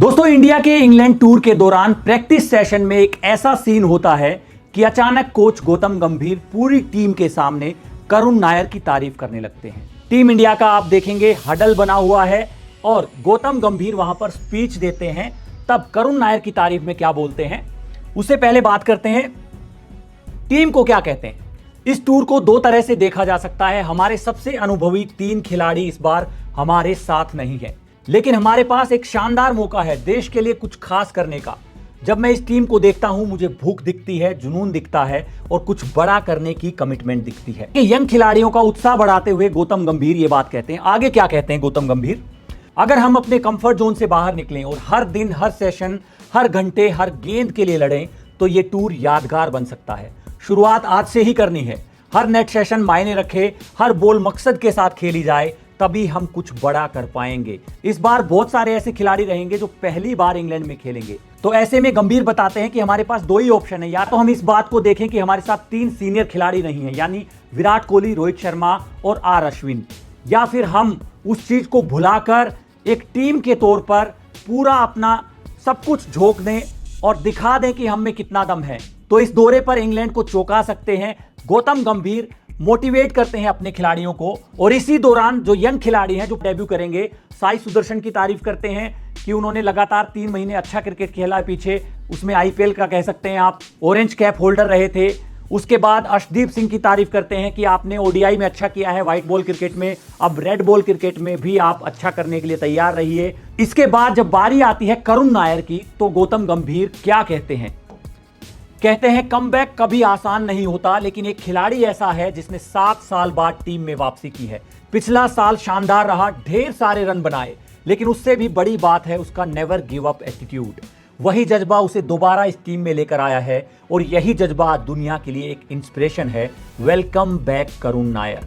दोस्तों, इंडिया के England tour के दौरान प्रैक्टिस सेशन में एक ऐसा सीन होता है कि अचानक कोच गौतम गंभीर पूरी टीम के सामने करुण नायर की तारीफ करने लगते हैं। टीम इंडिया का आप देखेंगे हडल बना हुआ है और गौतम गंभीर वहां पर स्पीच देते हैं। तब करुण नायर की तारीफ में क्या बोलते हैं, उससे पहले बात करते हैं टीम को क्या कहते हैं। इस टूर को दो तरह से देखा जा सकता है। हमारे सबसे अनुभवी 3 खिलाड़ी इस बार हमारे साथ नहीं है, लेकिन हमारे पास एक शानदार मौका है देश के लिए कुछ खास करने का। जब मैं इस टीम को देखता हूं, मुझे भूख दिखती है, जुनून दिखता है और कुछ बड़ा करने की कमिटमेंट दिखती है। यंग खिलाड़ियों का उत्साह बढ़ाते हुए गौतम गंभीर ये बात कहते हैं। आगे क्या कहते हैं गौतम गंभीर, अगर हम अपने कंफर्ट जोन से बाहर निकलें और हर दिन, हर सेशन, हर घंटे, हर गेंद के लिए लड़ें तो ये टूर यादगार बन सकता है। शुरुआत आज से ही करनी है। हर नेट सेशन मायने रखे, हर बॉल मकसद के साथ खेली जाए, तभी हम कुछ बड़ा कर पाएंगे। इस बार बहुत सारे ऐसे खिलाड़ी रहेंगे जो पहली बार इंग्लैंड में खेलेंगे। तो ऐसे में गंभीर बताते हैं कि हमारे पास 2 ही ऑप्शन है। या तो हम इस बात को देखें कि हमारे साथ 3 सीनियर खिलाड़ी नहीं है, यानी विराट कोहली, रोहित शर्मा और आर अश्विन, या फिर हम उस चीज को भुलाकर एक टीम के तौर पर पूरा अपना सब कुछ झोंक दें और दिखा दें कि हम में कितना दम है। तो इस दौरे पर इंग्लैंड को चौंका सकते हैं। गौतम गंभीर मोटिवेट करते हैं अपने खिलाड़ियों को और इसी दौरान जो यंग खिलाड़ी हैं जो डेब्यू करेंगे, साई सुदर्शन की तारीफ करते हैं कि उन्होंने लगातार 3 महीने अच्छा क्रिकेट खेला है पीछे, उसमें आईपीएल का कह सकते हैं आप, ऑरेंज कैप होल्डर रहे थे। उसके बाद अर्शदीप सिंह की तारीफ करते हैं कि आपने ओडीआई में अच्छा किया है, व्हाइट बॉल क्रिकेट में, अब रेड बॉल क्रिकेट में भी आप अच्छा करने के लिए तैयार रहिए। इसके बाद जब बारी आती है करुण नायर की, तो गौतम गंभीर क्या कहते हैं, कहते हैं कमबैक कभी आसान नहीं होता, लेकिन एक खिलाड़ी ऐसा है जिसने 7 साल बाद टीम में वापसी की है। पिछला साल शानदार रहा, ढेर सारे रन बनाए, लेकिन उससे भी बड़ी बात है उसका नेवर गिव अप एटीट्यूड। वही जज्बा उसे दोबारा इस टीम में लेकर आया है और यही जज्बा दुनिया के लिए एक इंस्पिरेशन है। Welcome back Karun Nair.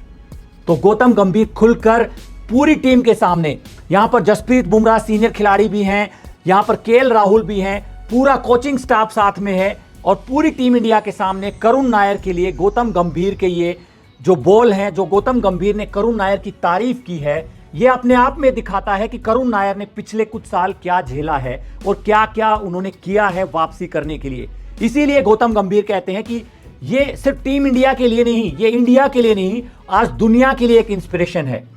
तो गौतम गंभीर खुलकर पूरी टीम के सामने, यहां पर जसप्रीत बुमराह सीनियर खिलाड़ी भी हैं, यहां पर केएल राहुल भी हैं, पूरा कोचिंग स्टाफ साथ में है और पूरी टीम इंडिया के सामने करुण नायर के लिए गौतम गंभीर के ये जो बॉल हैं, जो गौतम गंभीर ने करुण नायर की तारीफ की है, ये अपने आप में दिखाता है कि करुण नायर ने पिछले कुछ साल क्या झेला है और क्या क्या उन्होंने किया है वापसी करने के लिए। इसीलिए गौतम गंभीर कहते हैं कि ये सिर्फ टीम इंडिया के लिए नहीं, ये इंडिया के लिए नहीं, आज दुनिया के लिए एक इंस्पिरेशन है।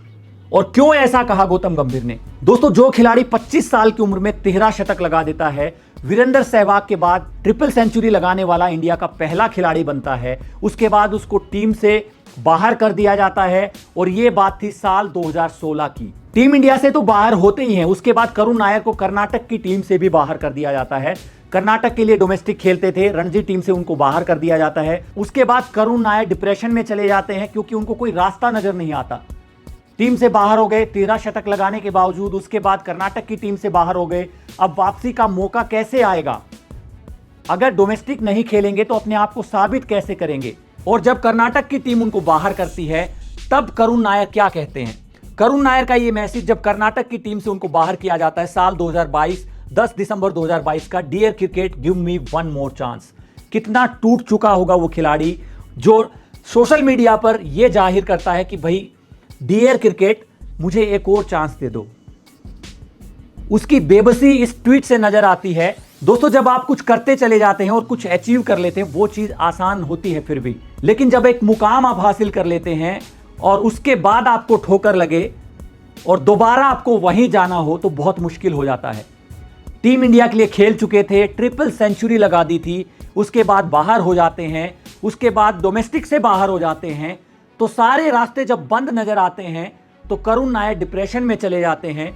और क्यों ऐसा कहा गौतम गंभीर ने? दोस्तों, जो खिलाड़ी 25 साल की उम्र में 13 शतक लगा देता है, वीरेंद्र सहवाग के बाद ट्रिपल सेंचुरी लगाने वाला इंडिया का पहला खिलाड़ी बनता है, उसके बाद उसको टीम से बाहर कर दिया जाता है। और यह बात थी साल 2016 की। टीम इंडिया से तो बाहर होते ही हैं, उसके बाद करुण नायर को कर्नाटक की टीम से भी बाहर कर दिया जाता है। कर्नाटक के लिए डोमेस्टिक खेलते थे, रणजी टीम से उनको बाहर कर दिया जाता है। उसके बाद करुण नायर डिप्रेशन में चले जाते हैं क्योंकि उनको कोई रास्ता नजर नहीं आता। टीम से बाहर हो गए 13 शतक लगाने के बावजूद, उसके बाद कर्नाटक की टीम से बाहर हो गए। अब वापसी का मौका कैसे आएगा? अगर डोमेस्टिक नहीं खेलेंगे तो अपने आप को साबित कैसे करेंगे? और जब कर्नाटक की टीम उनको बाहर करती है, तब करुण नायर क्या कहते हैं? करुण नायर का ये मैसेज जब कर्नाटक की टीम से उनको बाहर किया जाता है साल 2022, 10 दिसंबर 2022 का, dear cricket give me one more chance. कितना टूट चुका होगा वो खिलाड़ी जो सोशल मीडिया पर यह जाहिर करता है कि भाई डियर क्रिकेट, मुझे एक और चांस दे दो। उसकी बेबसी इस ट्वीट से नजर आती है। दोस्तों, जब आप कुछ करते चले जाते हैं और कुछ अचीव कर लेते हैं, वो चीज आसान होती है फिर भी, लेकिन जब एक मुकाम आप हासिल कर लेते हैं और उसके बाद आपको ठोकर लगे और दोबारा आपको वहीं जाना हो, तो बहुत मुश्किल हो जाता है। टीम इंडिया के लिए खेल चुके थे, ट्रिपल सेंचुरी लगा दी थी, उसके बाद बाहर हो जाते हैं, उसके बाद डोमेस्टिक से बाहर हो जाते हैं, तो सारे रास्ते जब बंद नजर आते हैं तो करुण नायर डिप्रेशन में चले जाते हैं,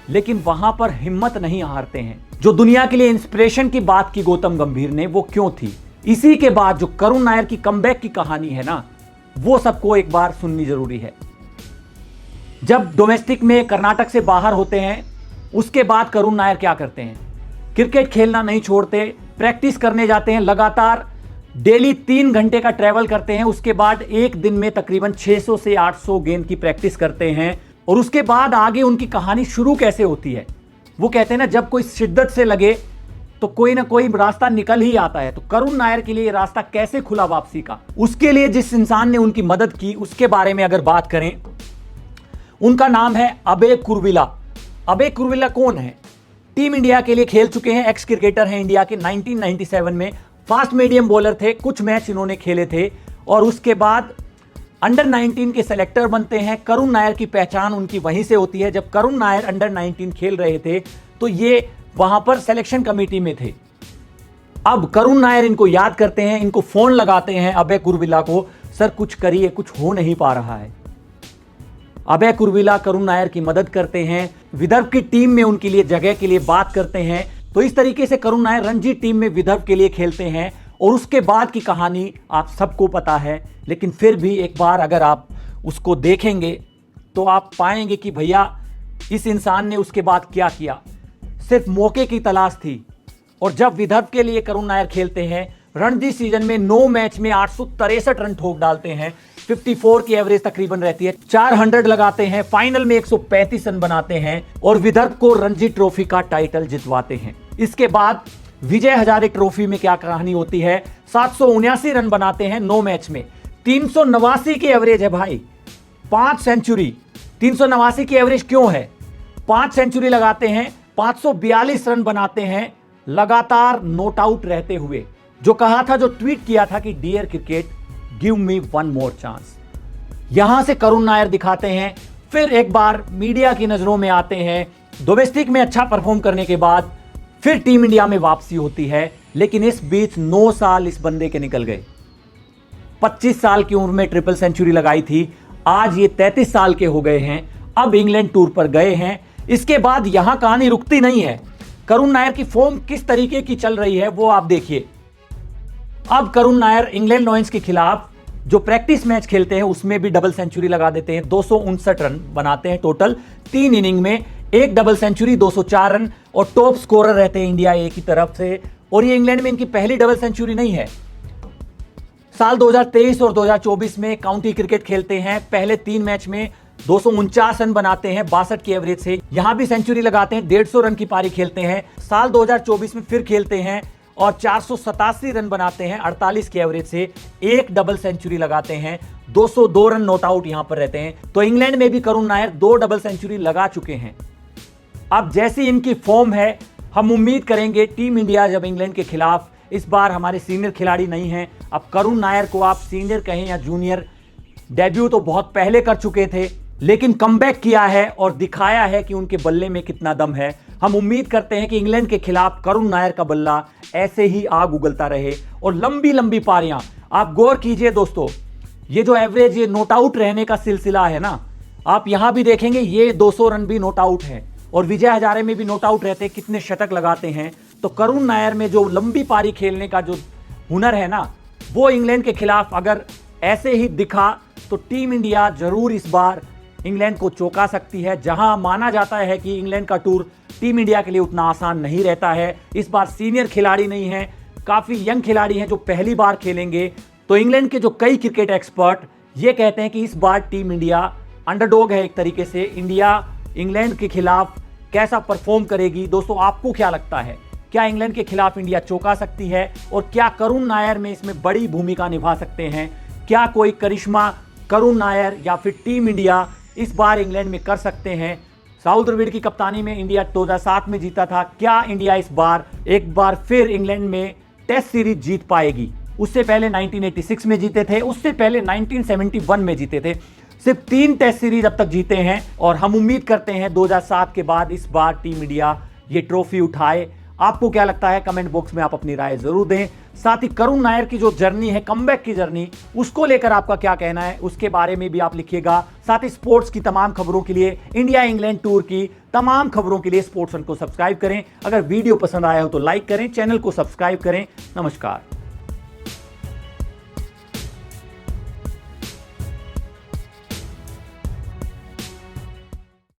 लेकिन वहां पर हिम्मत नहीं हारते हैं। जो दुनिया के लिए इंस्पिरेशन की बात की गौतम गंभीर ने, वो क्यों थी? इसी के बाद जो करुण नायर की कमबैक की कहानी है ना, वो सबको एक बार सुननी जरूरी है। जब डोमेस्टिक में कर्नाटक से बाहर होते हैं, उसके बाद करुण नायर क्या करते हैं? क्रिकेट खेलना नहीं छोड़ते, प्रैक्टिस करने जाते हैं, लगातार डेली 3 घंटे का ट्रैवल करते हैं। उसके बाद एक दिन में तकरीबन 600 से 800 गेंद की प्रैक्टिस करते हैं। और उसके बाद आगे उनकी कहानी शुरू कैसे होती है? वो कहते हैं ना, जब कोई शिद्दत से लगे तो कोई ना कोई रास्ता निकल ही आता है। तो करुण नायर के लिए रास्ता कैसे खुला वापसी का? उसके लिए जिस इंसान ने उनकी मदद की, उसके बारे में अगर बात करें, उनका नाम है अबे कुरविला। अबे कुरविला कौन है? टीम इंडिया के लिए खेल चुके हैं, एक्स क्रिकेटर हैं इंडिया के। 1997 में फास्ट मीडियम बॉलर थे, कुछ मैच इन्होंने खेले थे और उसके बाद अंडर 19 के सेलेक्टर बनते हैं। करुण नायर की पहचान उनकी वहीं से होती है। जब करुण नायर अंडर 19 खेल रहे थे तो ये वहां पर सिलेक्शन कमेटी में थे। अब करुण नायर इनको याद करते हैं, इनको फोन लगाते हैं अभय कुरविला को, सर कुछ करिए, कुछ हो नहीं पा रहा है। अभय कुरविला करुण नायर की मदद करते हैं, विदर्भ की टीम में उनके लिए जगह के लिए बात करते हैं। तो इस तरीके से करुण नायर रणजी टीम में विदर्भ के लिए खेलते हैं और उसके बाद की कहानी आप सबको पता है। लेकिन फिर भी एक बार अगर आप उसको देखेंगे तो आप पाएंगे कि भैया इस इंसान ने उसके बाद क्या किया। सिर्फ मौके की तलाश थी और जब विदर्भ के लिए करुण नायर खेलते हैं, रणजी सीजन में 9 मैच में 863 रन ठोक डालते हैं, 54 की एवरेज तकरीबन रहती है, 400 लगाते हैं, फाइनल में 135 रन बनाते हैं और विदर्भ को रणजी ट्रॉफी का टाइटल जितवाते हैं। इसके बाद विजय हजारे ट्रॉफी में क्या कहानी होती है, 779 रन बनाते हैं 9 मैच में, 389 की एवरेज है भाई, 5 सेंचुरी। 389 की एवरेज क्यों है? 5 सेंचुरी लगाते हैं, 542 रन बनाते हैं लगातार नॉट आउट रहते हुए। जो कहा था, जो ट्वीट किया था कि dear cricket give me one more chance. यहां से करुण नायर दिखाते हैं, फिर एक बार मीडिया की नजरों में आते हैं। डोमेस्टिक में अच्छा परफॉर्म करने के बाद फिर टीम इंडिया में वापसी होती है। लेकिन इस बीच 9 साल इस बंदे के निकल गए। 25 साल की उम्र में ट्रिपल सेंचुरी लगाई थी, आज ये 33 साल के हो गए हैं। अब इंग्लैंड टूर पर गए हैं। इसके बाद यहां कहानी रुकती नहीं है। करुण नायर की फॉर्म किस तरीके की चल रही है वो आप देखिए। अब करुण नायर इंग्लैंड लॉयंस के खिलाफ जो प्रैक्टिस मैच खेलते हैं उसमें भी डबल सेंचुरी लगा देते हैं, 259 रन बनाते हैं टोटल 3 इनिंग में, एक डबल सेंचुरी, 204 रन और टॉप स्कोरर रहते हैं इंडिया ए की तरफ से। और ये इंग्लैंड में इनकी पहली डबल सेंचुरी नहीं है। साल 2023 और 2024 में काउंटी क्रिकेट खेलते हैं, पहले 3 मैच में 249 रन बनाते हैं 62 की एवरेज से, यहां भी सेंचुरी लगाते हैं, 150 रन की पारी खेलते हैं। साल 2024 में फिर खेलते हैं और 487 रन बनाते हैं 48 की एवरेज से, एक डबल सेंचुरी लगाते हैं, 202 रन नॉट आउट यहां पर रहते हैं। तो इंग्लैंड में भी करुण नायर 2 डबल सेंचुरी लगा चुके हैं। अब जैसी इनकी फॉर्म है, हम उम्मीद करेंगे टीम इंडिया जब इंग्लैंड के खिलाफ, इस बार हमारे सीनियर खिलाड़ी नहीं हैं। अब करुण नायर को आप सीनियर कहें या जूनियर, डेब्यू तो बहुत पहले कर चुके थे लेकिन कमबैक किया है और दिखाया है कि उनके बल्ले में कितना दम है। हम उम्मीद करते हैं कि इंग्लैंड के खिलाफ करुण नायर का बल्ला ऐसे ही आग उगलता रहे और लंबी लंबी पारियां। आप गौर कीजिए दोस्तों, ये जो एवरेज, ये नॉट आउट रहने का सिलसिला है ना, आप यहां भी देखेंगे ये 200 रन भी नॉट आउट है और विजय हजारे में भी नॉट आउट रहते, कितने शतक लगाते हैं। तो करुण नायर में जो लंबी पारी खेलने का जो हुनर है ना, वो इंग्लैंड के खिलाफ अगर ऐसे ही दिखा तो टीम इंडिया जरूर इस बार इंग्लैंड को चौंका सकती है। जहां माना जाता है कि इंग्लैंड का टूर टीम इंडिया के लिए उतना आसान नहीं रहता है। इस बार सीनियर खिलाड़ी नहीं है, काफी यंग खिलाड़ी हैं जो पहली बार खेलेंगे। तो इंग्लैंड के जो कई क्रिकेट एक्सपर्ट ये कहते हैं कि इस बार टीम इंडिया अंडरडॉग है एक तरीके से। इंडिया इंग्लैंड के खिलाफ कैसा परफॉर्म करेगी? दोस्तों आपको क्या लगता है, क्या इंग्लैंड के खिलाफ इंडिया चौंका सकती है और क्या करुण नायर में इसमें बड़ी भूमिका निभा सकते हैं? क्या कोई करिश्मा करुण नायर या फिर टीम इंडिया इस बार इंग्लैंड में कर सकते हैं? राहुल द्रविड़ की कप्तानी में इंडिया 2007 में जीता था, क्या इंडिया इस बार एक बार फिर इंग्लैंड में टेस्ट सीरीज जीत पाएगी? उससे पहले 1986 में जीते थे, उससे पहले 1971 में जीते थे। सिर्फ 3 टेस्ट सीरीज अब तक जीते हैं और हम उम्मीद करते हैं 2007 के बाद इस बार टीम इंडिया ये ट्रॉफी उठाए। आपको क्या लगता है? कमेंट बॉक्स में आप अपनी राय जरूर दें। साथ ही करुण नायर की जो जर्नी है, कमबैक की जर्नी, उसको लेकर आपका क्या कहना है उसके बारे में भी आप लिखिएगा। साथ ही स्पोर्ट्स की तमाम खबरों के लिए, इंडिया इंग्लैंड टूर की तमाम खबरों के लिए स्पोर्ट्स वन को सब्सक्राइब करें। अगर वीडियो पसंद आया हो तो लाइक करें, चैनल को सब्सक्राइब करें। नमस्कार।